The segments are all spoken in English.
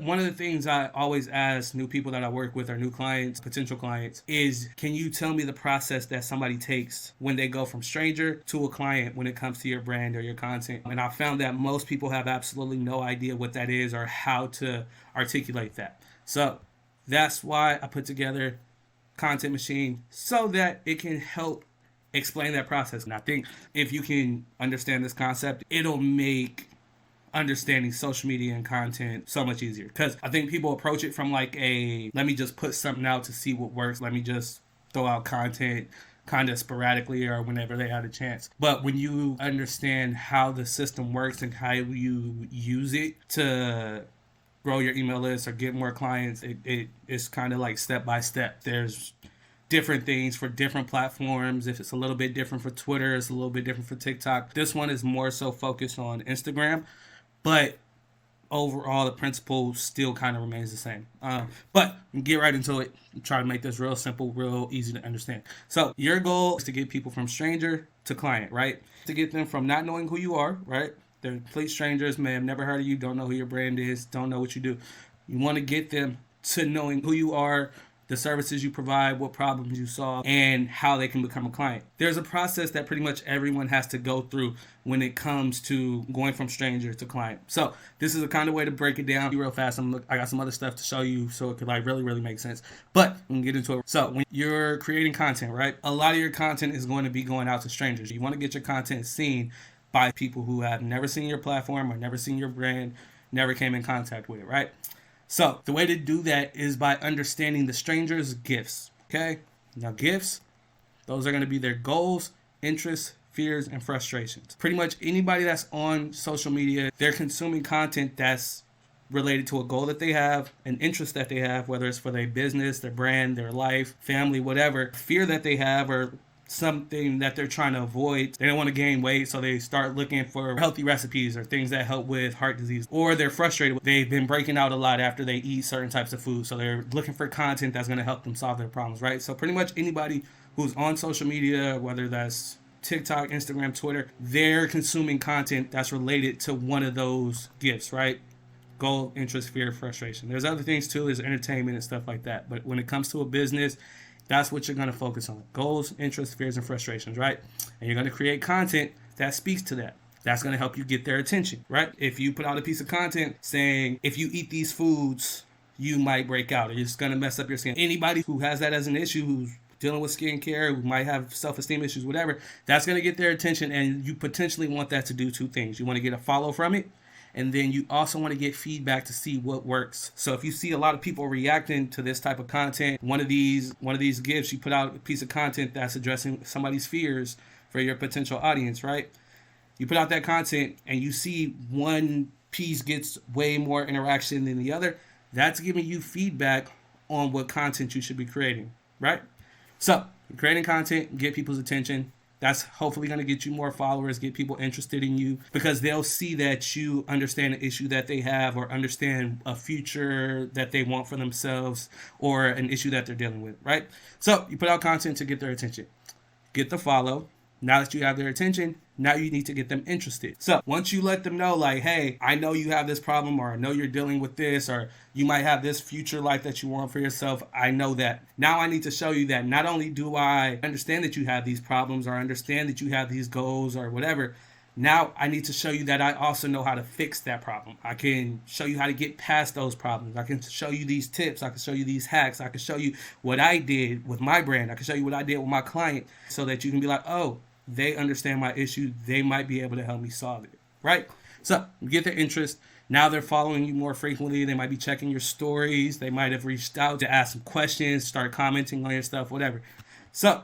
one of the things I always ask new people that I work with or new clients, potential clients, is can you tell me the process that somebody takes when they go from stranger to a client when it comes to your brand or your content? And I found that most people have absolutely no idea what that is or how to articulate that. So that's why I put together Content Machine so that it can help explain that process. And I think if you can understand this concept, it'll make understanding social media and content so much easier. Because I think people approach it from like a, let me just put something out to see what works. Let me just throw out content kind of sporadically or whenever they have a chance. But when you understand how the system works and how you use it to grow your email list or get more clients, it's kind of like step by step. There's different things for different platforms. If it's a little bit different for Twitter, it's a little bit different for TikTok. This one is more so focused on Instagram, but overall the principle still kind of remains the same. But get right into it. Try to make this real simple, real easy to understand. So your goal is to get people from stranger to client, right? To get them from not knowing who you are, right? They're complete strangers, may have never heard of you, don't know who your brand is, don't know what you do. You want to get them to knowing who you are, the services you provide, what problems you solve, and how they can become a client. There's a process that pretty much everyone has to go through when it comes to going from stranger to client. So this is a kind of way to break it down real fast. I got some other stuff to show you so it could like really make sense. But we can get into it. So when you're creating content, right, a lot of your content is going to be going out to strangers. You want to get your content seen by people who have never seen your platform or never seen your brand, never came in contact with it, right? So the way to do that is by understanding the stranger's gifts, okay? Now gifts, those are going to be their goals, interests, fears, and frustrations. Pretty much anybody that's on social media, they're consuming content that's related to a goal that they have, an interest that they have, whether it's for their business, their brand, their life, family, whatever, fear that they have, or something that they're trying to avoid. They don't want to gain weight, so they start looking for healthy recipes or things that help with heart disease. Or they're frustrated. They've been breaking out a lot after they eat certain types of food, so they're looking for content that's going to help them solve their problems, right? So pretty much anybody who's on social media, whether that's TikTok, Instagram, Twitter, they're consuming content that's related to one of those gifts, right? Goal, interest, fear, frustration. There's other things too, there's entertainment and stuff like that. But when it comes to a business, that's what you're going to focus on. Goals, interests, fears, and frustrations, right? And you're going to create content that speaks to that. That's going to help you get their attention, right? If you put out a piece of content saying, if you eat these foods, you might break out or it's going to mess up your skin. Anybody who has that as an issue, who's dealing with skincare, who might have self-esteem issues, whatever, that's going to get their attention. And you potentially want that to do two things. You want to get a follow from it. And then you also want to get feedback to see what works. So if you see a lot of people reacting to this type of content, one of these gifts, you put out a piece of content that's addressing somebody's fears for your potential audience, right? You put out that content and you see one piece gets way more interaction than the other. That's giving you feedback on what content you should be creating, right? So you're creating content, get people's attention. That's hopefully going to get you more followers, get people interested in you because they'll see that you understand the issue that they have or understand a future that they want for themselves or an issue that they're dealing with, right? So you put out content to get their attention. Get the follow. Now that you have their attention, now you need to get them interested. So once you let them know like, hey, I know you have this problem or I know you're dealing with this or you might have this future life that you want for yourself. I know that. Now I need to show you that not only do I understand that you have these problems or understand that you have these goals or whatever, now I need to show you that I also know how to fix that problem. I can show you how to get past those problems. I can show you these tips. I can show you these hacks. I can show you what I did with my brand. I can show you what I did with my client so that you can be like, oh, they understand my issue. They might be able to help me solve it, right? So you get their interest. Now they're following you more frequently. They might be checking your stories. They might have reached out to ask some questions, start commenting on your stuff, whatever. So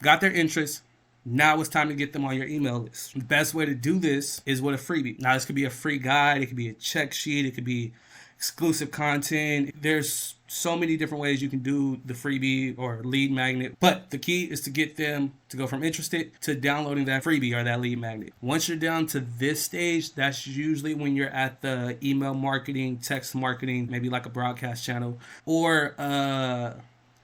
got their interest. Now it's time to get them on your email list. The best way to do this is with a freebie. Now this could be a free guide. It could be a check sheet. It could be exclusive content. There's so many different ways you can do the freebie or lead magnet. But the key is to get them to go from interested to downloading that freebie or that lead magnet. Once you're down to this stage, that's usually when you're at the email marketing, text marketing, maybe like a broadcast channel or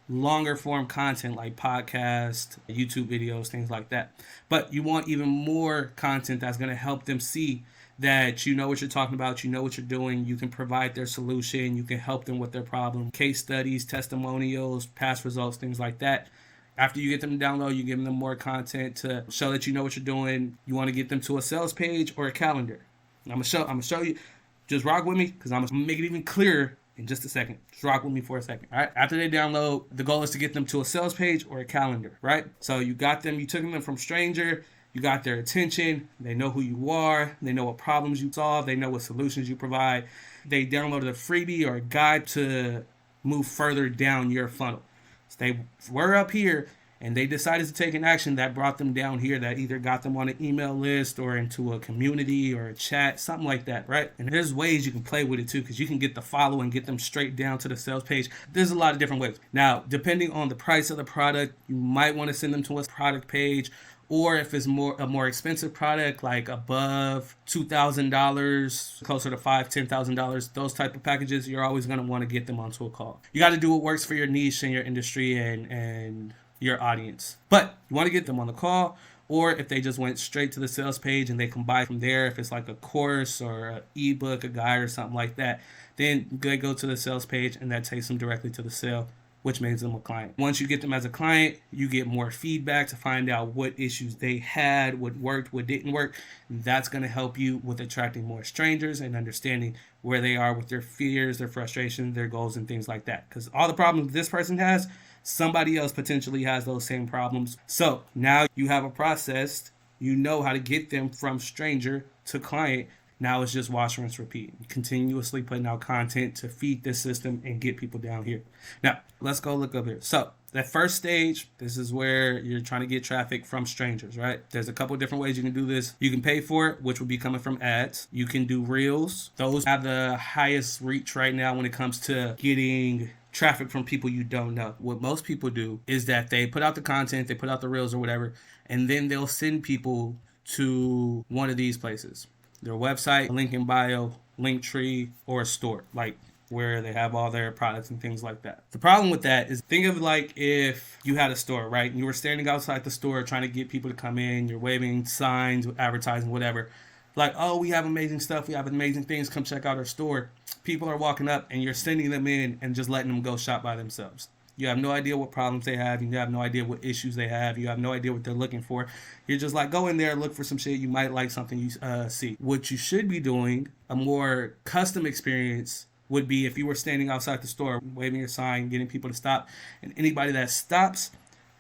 longer form content like podcast, YouTube videos, things like that. But you want even more content that's going to help them see that you know what you're talking about, you know what you're doing, you can provide their solution, you can help them with their problem, case studies, testimonials, past results, things like that. After you get them to download, you give them more content to show that you know what you're doing. You want to get them to a sales page or a calendar. I'm gonna show you. Just rock with me because I'm gonna make it even clearer in just a second. Just rock with me for a second. All right. After they download, the goal is to get them to a sales page or a calendar. Right. So you got them. You took them from stranger. You got their attention. They know who you are. They know what problems you solve. They know what solutions you provide. They downloaded a freebie or a guide to move further down your funnel. So they were up here and they decided to take an action that brought them down here, that either got them on an email list or into a community or a chat, something like that, right? And there's ways you can play with it too, because you can get the follow and get them straight down to the sales page. There's a lot of different ways. Now, depending on the price of the product, you might want to send them to a product page. Or if it's a more expensive product, like above $2,000, closer to $5,000, $10,000, those type of packages, you're always going to want to get them onto a call. You got to do what works for your niche and your industry and your audience. But you want to get them on the call, or if they just went straight to the sales page and they can buy from there, if it's like a course or an ebook, a guide or something like that, then they go to the sales page and that takes them directly to the sale, which makes them a client. Once you get them as a client, you get more feedback to find out what issues they had, what worked, what didn't work. That's going to help you with attracting more strangers and understanding where they are with their fears, their frustrations, their goals, and things like that. Because all the problems this person has, somebody else potentially has those same problems. So now you have a process. You know how to get them from stranger to client. Now it's just wash, rinse, repeat. Continuously putting out content to feed this system and get people down here. Now, let's go look up here. So that first stage, this is where you're trying to get traffic from strangers, right? There's a couple different ways you can do this. You can pay for it, which would be coming from ads. You can do reels. Those have the highest reach right now when it comes to getting traffic from people you don't know. What most people do is that they put out the content, they put out the reels or whatever, and then they'll send people to one of these places. Their website, a link in bio, Linktree, or a store, like where they have all their products and things like that. The problem with that is, think of like if you had a store, right? And you were standing outside the store trying to get people to come in, you're waving signs, advertising, whatever. Like, oh, we have amazing stuff, we have amazing things, come check out our store. People are walking up and you're sending them in and just letting them go shop by themselves. You have no idea what problems they have. You have no idea what issues they have. You have no idea what they're looking for. You're just like, go in there, look for some shit. You might like something you see. What you should be doing, a more custom experience, would be if you were standing outside the store, waving your sign, getting people to stop. And anybody that stops,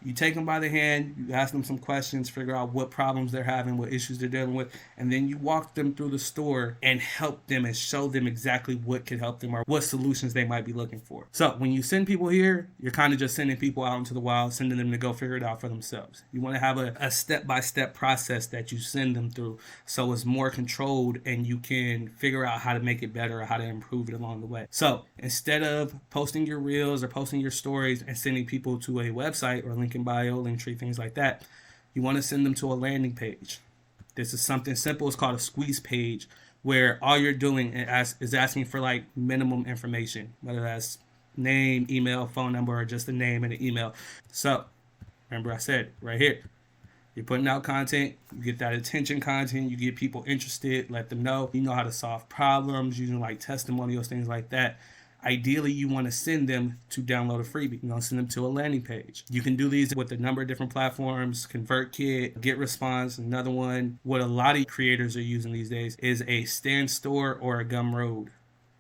you take them by the hand, you ask them some questions, figure out what problems they're having, what issues they're dealing with, and then you walk them through the store and help them and show them exactly what could help them or what solutions they might be looking for. So when you send people here, you're kind of just sending people out into the wild, sending them to go figure it out for themselves. You want to have a step-by-step process that you send them through so it's more controlled and you can figure out how to make it better or how to improve it along the way. So instead of posting your reels or posting your stories and sending people to a website or a link in bio, Linktree, things like that, you want to send them to a landing page. This is something simple. It's called a squeeze page, where all you're doing is asking for like minimum information, whether that's name, email, phone number, or just a name and an email. So remember I said right here, you're putting out content, you get that attention content, you get people interested, let them know you know how to solve problems using like testimonials, things like that. Ideally, you want to send them to download a freebie. You're going to send them to a landing page. You can do these with a number of different platforms, ConvertKit, GetResponse, another one. What a lot of creators are using these days is a StanStore or a Gumroad.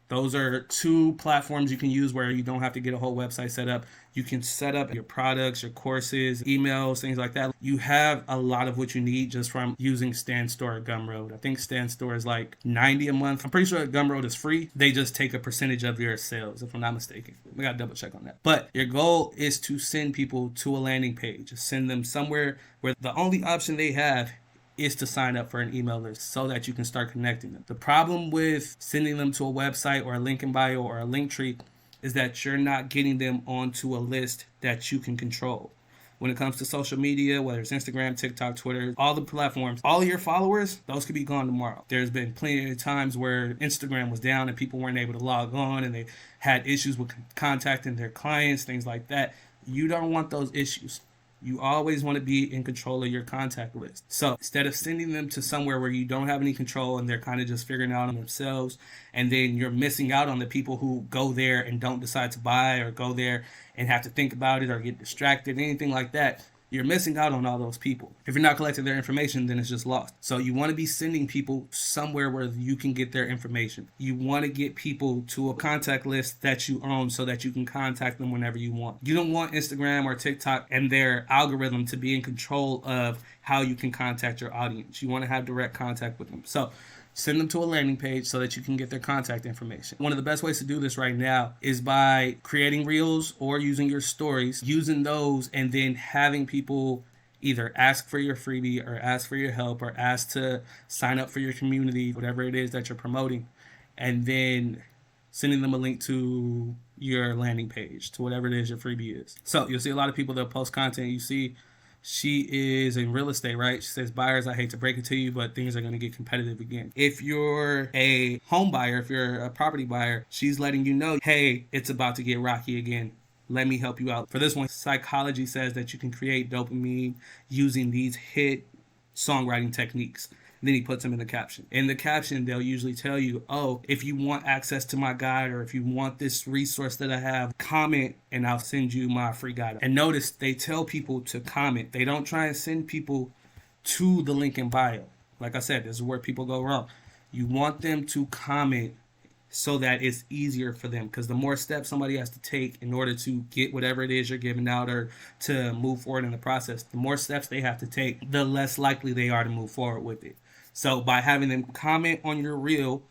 Those are two platforms you can use where you don't have to get a whole website set up. You can set up your products, your courses, emails, things like that. You have a lot of what you need just from using StanStore or Gumroad. I think StanStore is like $90 a month. I'm pretty sure Gumroad is free. They just take a percentage of your sales, if I'm not mistaken. We got to double check on that. But your goal is to send people to a landing page. Send them somewhere where the only option they have is to sign up for an email list so that you can start connecting them. The problem with sending them to a website or a link in bio or a Linktree is that you're not getting them onto a list that you can control. When it comes to social media, whether it's Instagram, TikTok, Twitter, all the platforms, all of your followers, those could be gone tomorrow. There's been plenty of times where Instagram was down and people weren't able to log on and they had issues with contacting their clients, things like that. You don't want those issues. You always want to be in control of your contact list. So instead of sending them to somewhere where you don't have any control and they're kind of just figuring out on themselves, and then you're missing out on the people who go there and don't decide to buy, or go there and have to think about it or get distracted, anything like that, you're missing out on all those people. If you're not collecting their information, then it's just lost. So you want to be sending people somewhere where you can get their information. You want to get people to a contact list that you own so that you can contact them whenever you want. You don't want Instagram or TikTok and their algorithm to be in control of how you can contact your audience. You want to have direct contact with them. So send them to a landing page so that you can get their contact information. One of the best ways to do this right now is by creating reels or using your stories, using those, and then having people either ask for your freebie or ask for your help or ask to sign up for your community, whatever it is that you're promoting, and then sending them a link to your landing page, to whatever it is your freebie is. So you'll see a lot of people that post content. You see she is in real estate, right? She says, buyers, I hate to break it to you, but things are going to get competitive again. If you're a home buyer, if you're a property buyer, she's letting you know, hey, it's about to get rocky again. Let me help you out. For this one, psychology says that you can create dopamine using these hit songwriting techniques. Then he puts them in the caption. In the caption, they'll usually tell you, oh, if you want access to my guide, or if you want this resource that I have, comment and I'll send you my free guide. And notice they tell people to comment. They don't try and send people to the link in bio. Like I said, this is where people go wrong. You want them to comment so that it's easier for them, because the more steps somebody has to take in order to get whatever it is you're giving out or to move forward in the process, the more steps they have to take, the less likely they are to move forward with it. So by having them comment on your reel,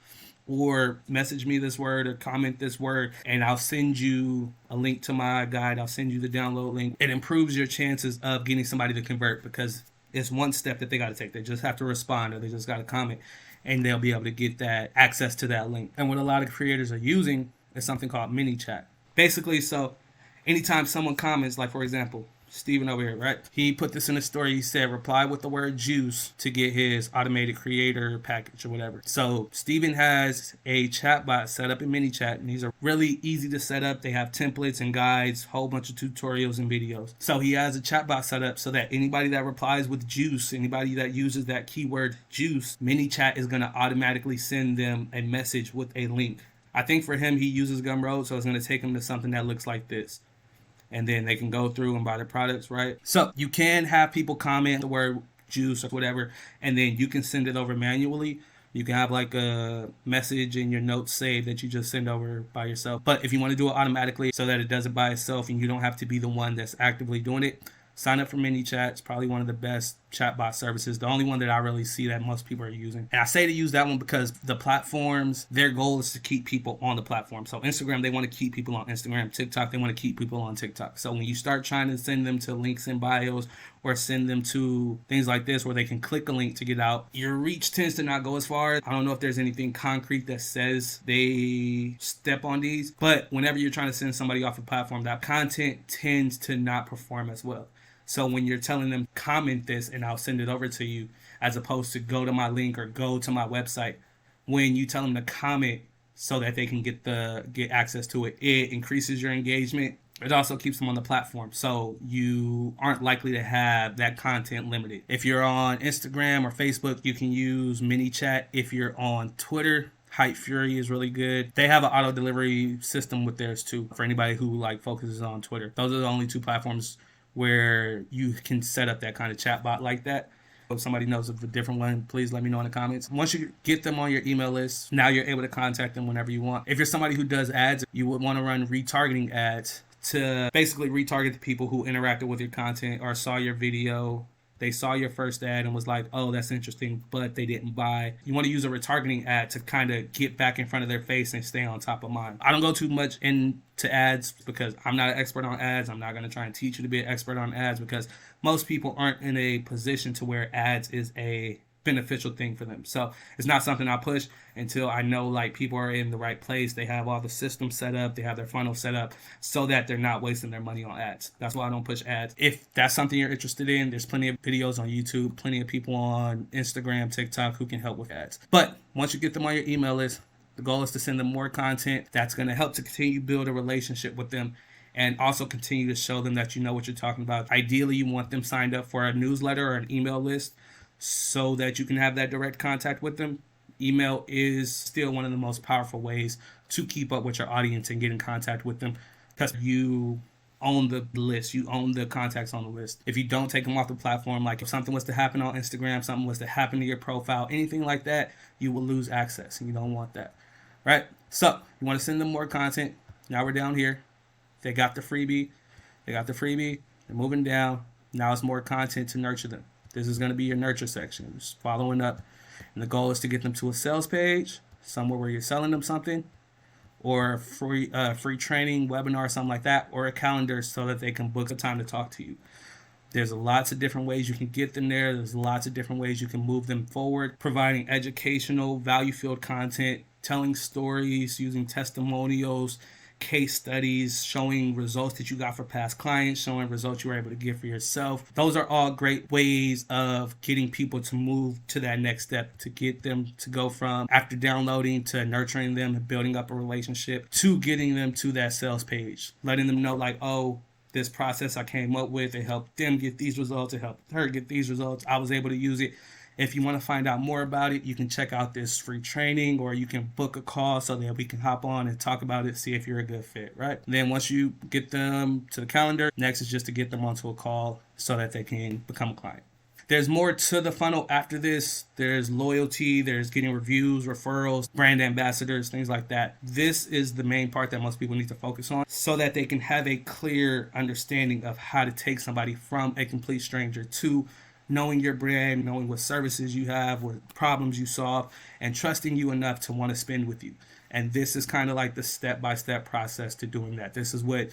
or message me this word or comment this word, and I'll send you a link to my guide, I'll send you the download link, it improves your chances of getting somebody to convert, because it's one step that they got to take. They just have to respond, or they just got to comment, and they'll be able to get that access to that link. And what a lot of creators are using is something called ManyChat. Basically, so anytime someone comments, like for example, Steven over here, right? He put this in a story. He said, reply with the word juice to get his automated creator package or whatever. So Steven has a chatbot set up in ManyChat, and these are really easy to set up. They have templates and guides, whole bunch of tutorials and videos. So he has a chatbot set up so that anybody that replies with juice, anybody that uses that keyword juice, ManyChat is going to automatically send them a message with a link. I think for him, he uses Gumroad, so it's going to take him to something that looks like this. And then they can go through and buy the products, right? So you can have people comment the word juice or whatever, and then you can send it over manually. You can have like a message in your notes saved that you just send over by yourself. But if you want to do it automatically so that it does it by itself and you don't have to be the one that's actively doing it, sign up for ManyChat. It's probably one of the best chatbot services. The only one that I really see that most people are using. And I say to use that one because the platforms, their goal is to keep people on the platform. So Instagram, they want to keep people on Instagram. TikTok, they want to keep people on TikTok. So when you start trying to send them to links in bios or send them to things like this where they can click a link to get out, your reach tends to not go as far. I don't know if there's anything concrete that says they step on these, but whenever you're trying to send somebody off a platform, that content tends to not perform as well. So when you're telling them comment this and I'll send it over to you, as opposed to go to my link or go to my website, when you tell them to comment so that they can get access to it, it increases your engagement. It also keeps them on the platform, so you aren't likely to have that content limited. If you're on Instagram or Facebook, you can use ManyChat. If you're on Twitter, Hype Fury is really good. They have an auto delivery system with theirs too for anybody who like focuses on Twitter. Those are the only two platforms where you can set up that kind of chatbot like that. If somebody knows of a different one, please let me know in the comments. Once you get them on your email list, now you're able to contact them whenever you want. If you're somebody who does ads, you would want to run retargeting ads to basically retarget the people who interacted with your content or saw your video. They saw your first ad and was like, oh, that's interesting, but they didn't buy. You want to use a retargeting ad to kind of get back in front of their face and stay on top of mind. I don't go too much into ads because I'm not an expert on ads. I'm not going to try and teach you to be an expert on ads because most people aren't in a position to where ads is a beneficial thing for them. So it's not something I push until I know like people are in the right place. They have all the systems set up. They have their funnel set up so that they're not wasting their money on ads. That's why I don't push ads. If that's something you're interested in, there's plenty of videos on YouTube, plenty of people on Instagram, TikTok who can help with ads. But once you get them on your email list, the goal is to send them more content that's going to help to continue build a relationship with them and also continue to show them that you know what you're talking about. Ideally, you want them signed up for a newsletter or an email list so that you can have that direct contact with them. Email is still one of the most powerful ways to keep up with your audience and get in contact with them, because you own the list, you own the contacts on the list. If you don't take them off the platform, like if something was to happen on Instagram, something was to happen to your profile, anything like that, you will lose access, and you don't want that, right? So you want to send them more content. Now we're down here. They got the freebie. They're moving down. Now it's more content to nurture them. This is going to be your nurture section, just following up. And the goal is to get them to a sales page, somewhere where you're selling them something, or free training, webinar, something like that, or a calendar so that they can book a time to talk to you. There's lots of different ways you can get them there. There's lots of different ways you can move them forward, providing educational, value-filled content, telling stories, using testimonials, case studies, showing results that you got for past clients, showing results you were able to get for yourself. Those are all great ways of getting people to move to that next step, to get them to go from after downloading to nurturing them and building up a relationship to getting them to that sales page, letting them know like, oh, this process I came up with, it helped them get these results, it helped her get these results, I was able to use it. If you want to find out more about it, you can check out this free training, or you can book a call so that we can hop on and talk about it, see if you're a good fit, right? Then once you get them to the calendar, next is just to get them onto a call so that they can become a client. There's more to the funnel after this. There's loyalty, there's getting reviews, referrals, brand ambassadors, things like that. This is the main part that most people need to focus on so that they can have a clear understanding of how to take somebody from a complete stranger to knowing your brand, knowing what services you have, what problems you solve, and trusting you enough to want to spend with you. And this is kind of like the step-by-step process to doing that. This is what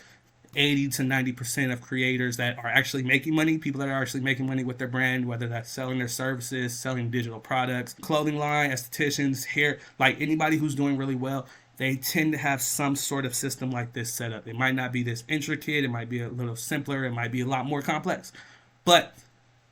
80 to 90% of creators that are actually making money, people that are actually making money with their brand, whether that's selling their services, selling digital products, clothing line, estheticians, hair, like anybody who's doing really well, they tend to have some sort of system like this set up. It might not be this intricate, it might be a little simpler, it might be a lot more complex, but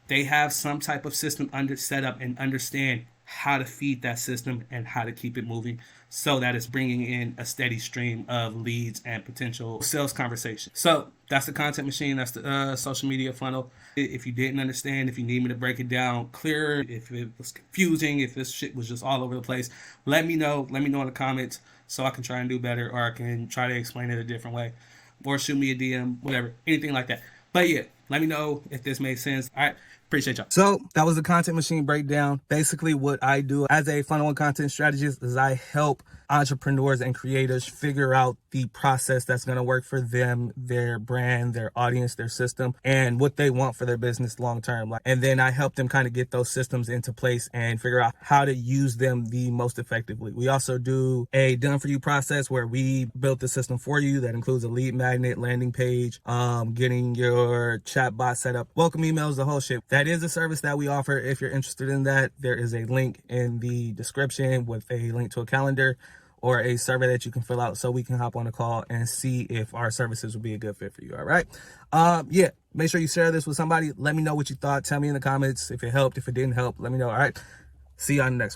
they have some type of system set up and understand how to feed that system and how to keep it moving so that it's bringing in a steady stream of leads and potential sales conversation. So that's the content machine. That's the social media funnel. If you didn't understand, if you need me to break it down clearer, if it was confusing, if this shit was just all over the place, let me know. Let me know in the comments so I can try and do better, or I can try to explain it a different way, or shoot me a DM, whatever, anything like that. But yeah, let me know if this made sense. All right. Appreciate y'all. So that was the content machine breakdown. Basically what I do as a funnel and content strategist is I help entrepreneurs and creators figure out the process that's going to work for them, their brand, their audience, their system, and what they want for their business long term. And then I help them kind of get those systems into place and figure out how to use them the most effectively. We also do a done for you process where we built the system for you that includes a lead magnet, landing page, getting your chat bot set up, welcome emails, the whole shit. That is a service that we offer. If you're interested in that, there is a link in the description with a link to a calendar or a survey that you can fill out so we can hop on a call and see if our services will be a good fit for you. All right. Yeah, make sure you share this with somebody. Let me know what you thought. Tell me in the comments if it helped, if it didn't help. Let me know. All right. See you on the next one.